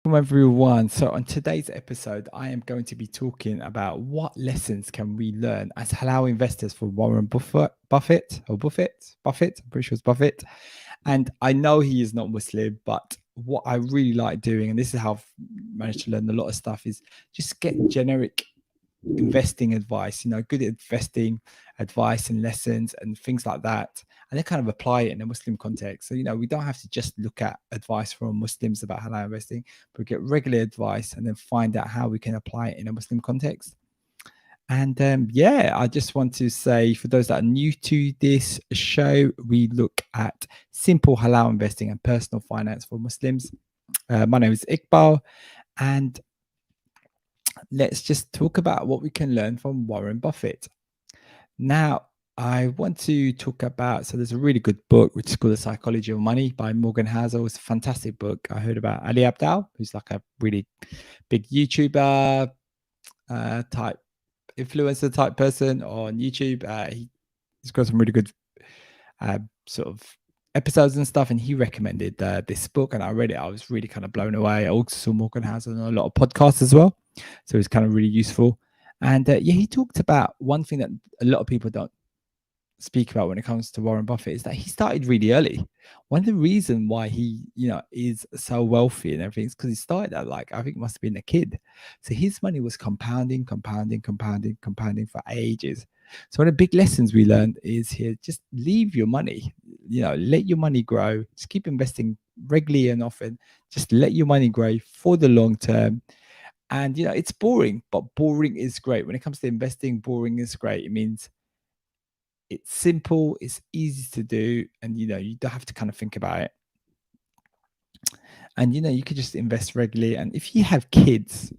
Welcome everyone. So on today's episode, I am going to be talking about what lessons can we learn as halal investors from Warren Buffett. I'm pretty sure it's Buffett. And I know he is not Muslim, but what I really like doing, and this is how I've managed to learn a lot of stuff, is just get generic investing advice, good investing advice and lessons and things like that. And then kind of apply it in a Muslim context. So, we don't have to just look at advice from Muslims about halal investing, but get regular advice and then find out how we can apply it in a Muslim context. And I just want to say for those that are new to this show, we look at simple halal investing and personal finance for Muslims. My name is Iqbal, and let's just talk about what we can learn from Warren Buffett. Now, I want to talk about, so there's a really good book, which is called The Psychology of Money by Morgan Housel. It's a fantastic book. I heard about Ali Abdaal, who's like a really big YouTuber type, influencer type person on YouTube. He's got some really good sort of episodes and stuff, and he recommended this book, and I read it. I was really kind of blown away. I also saw Morgan Housel on a lot of podcasts as well, so it's kind of really useful. And he talked about one thing that a lot of people don't speak about when it comes to Warren Buffett is that he started really early. One of the reasons why he, is so wealthy and everything is because he started at I think must have been a kid. So his money was compounding for ages. So one of the big lessons we learned is here, just leave your money, let your money grow. Just keep investing regularly and often. Just let your money grow for the long term. And, it's boring, but boring is great. When it comes to investing, boring is great. It means it's simple, it's easy to do, and you don't have to kind of think about it. And you could just invest regularly. And if you have kids,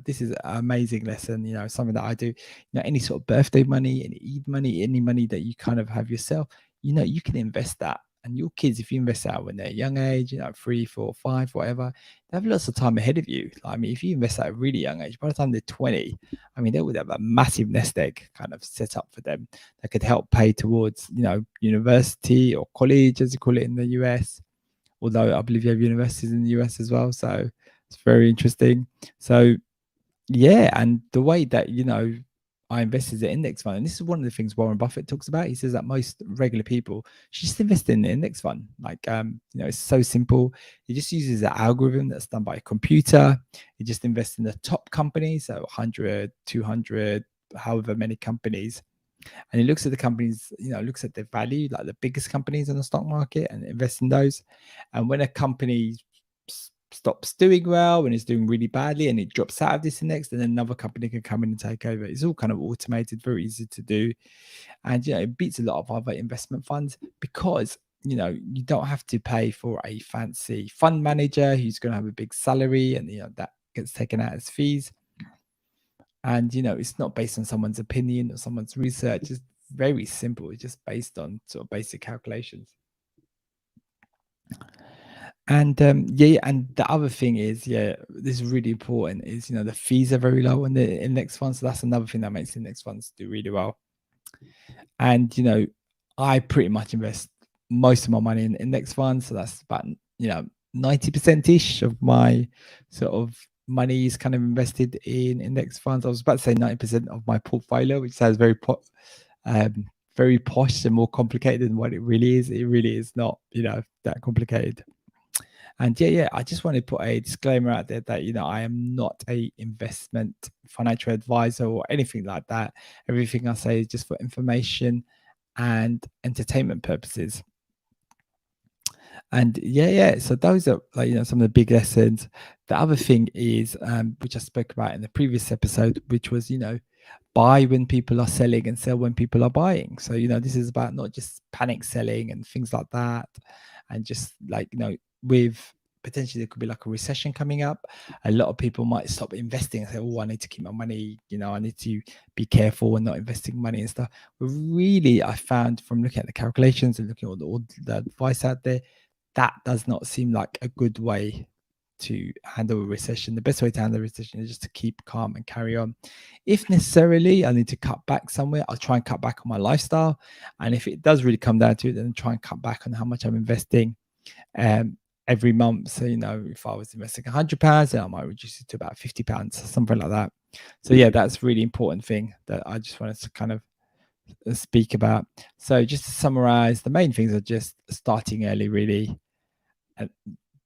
this is an amazing lesson. Something that I do. Any sort of birthday money, any Eid money, any money that you kind of have yourself, you can invest that. And your kids, if you invest that when they're young age, 3, 4, 5, whatever, they have lots of time ahead of you. I mean, if you invest at a really young age, by the time they're 20, I mean, they would have a massive nest egg kind of set up for them that could help pay towards, university or college, as you call it in the US. Although I believe you have universities in the US as well. So it's very interesting. So, and the way that, I invested in the index fund. And this is one of the things Warren Buffett talks about. He says that most regular people should just invest in the index fund. It's so simple. He just uses an algorithm that's done by a computer. He just invests in the top companies, so 100, 200, however many companies. And he looks at the companies, looks at their value, like the biggest companies on the stock market, and invests in those. And when a company stops doing well, when it's doing really badly and it drops out of this index, then another company can come in and take over. It's all kind of automated, very easy to do. And, it beats a lot of other investment funds because, you don't have to pay for a fancy fund manager who's going to have a big salary and, that gets taken out as fees. And, it's not based on someone's opinion or someone's research. It's very simple. It's just based on sort of basic calculations. And and the other thing is, this is really important, is the fees are very low on the index funds. So that's another thing that makes index funds do really well. And I pretty much invest most of my money in index funds. So that's about 90%-ish of my sort of money is kind of invested in index funds. I was about to say 90% of my portfolio, which sounds very posh and more complicated than what it really is. It really is not, that complicated. And I just want to put a disclaimer out there that, I am not a investment financial advisor or anything like that. Everything I say is just for information and entertainment purposes. And so those are some of the big lessons. The other thing is, which I spoke about in the previous episode, which was, buy when people are selling and sell when people are buying. So, this is about not just panic selling and things like that. And just with potentially there could be like a recession coming up, a lot of people might stop investing and say, I need to keep my money, I need to be careful and not investing money and stuff. But really, I found from looking at the calculations and looking at all the advice out there, that does not seem like a good way to handle a recession. The best way to handle a recession is just to keep calm and carry on. If necessarily I need to cut back somewhere, I'll try and cut back on my lifestyle. And if it does really come down to it, then try and cut back on how much I'm investing. every month. So, if I was investing £100, then I might reduce it to about £50, something like that. So yeah, that's a really important thing that I just wanted to kind of speak about. So just to summarize, the main things are just starting early, really. And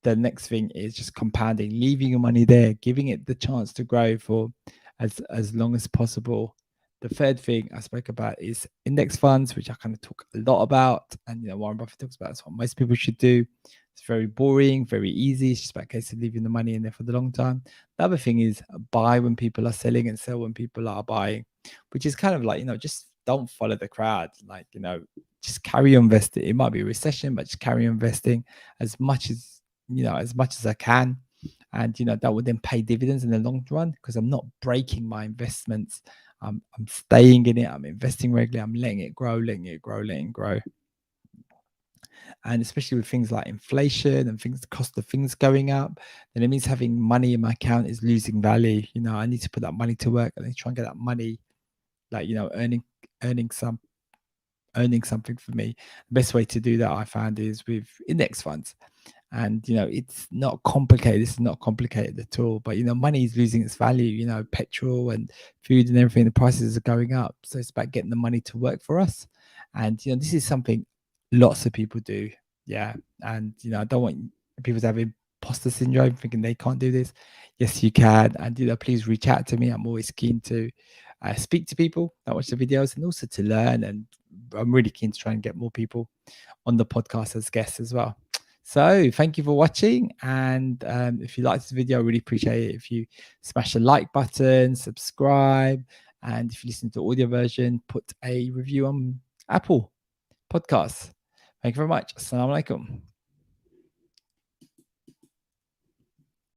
the next thing is just compounding, leaving your money there, giving it the chance to grow for as long as possible. The third thing I spoke about is index funds, which I kind of talk a lot about, and Warren Buffett talks about. It's what most people should do. It's very boring, very easy. It's just about a case of leaving the money in there for the long time. The other thing is buy when people are selling and sell when people are buying, which is kind of like, just don't follow the crowd. Like, just carry on investing. It might be a recession, but just carry on investing as much as I can. And that would then pay dividends in the long run, because I'm not breaking my investments. I'm staying in it. I'm investing regularly. I'm letting it grow, letting it grow, letting it grow. And especially with things like inflation and the cost of things going up, then it means having money in my account is losing value. I need to put that money to work. I need to try and get that money, like, earning something for me. The best way to do that, I found, is with index funds. And it's not complicated. This is not complicated at all. But money is losing its value. Petrol and food and everything, the prices are going up. So it's about getting the money to work for us. And this is something lots of people do. Yeah. And I don't want people to have imposter syndrome, thinking they can't do this. Yes, you can. And please reach out to me. I'm always keen to speak to people that watch the videos, and also to learn. And I'm really keen to try and get more people on the podcast as guests as well. So thank you for watching. And if you liked this video, I really appreciate it if you smash the like button, subscribe, and if you listen to the audio version, put a review on Apple Podcasts. Thank you very much. Assalamu alaikum.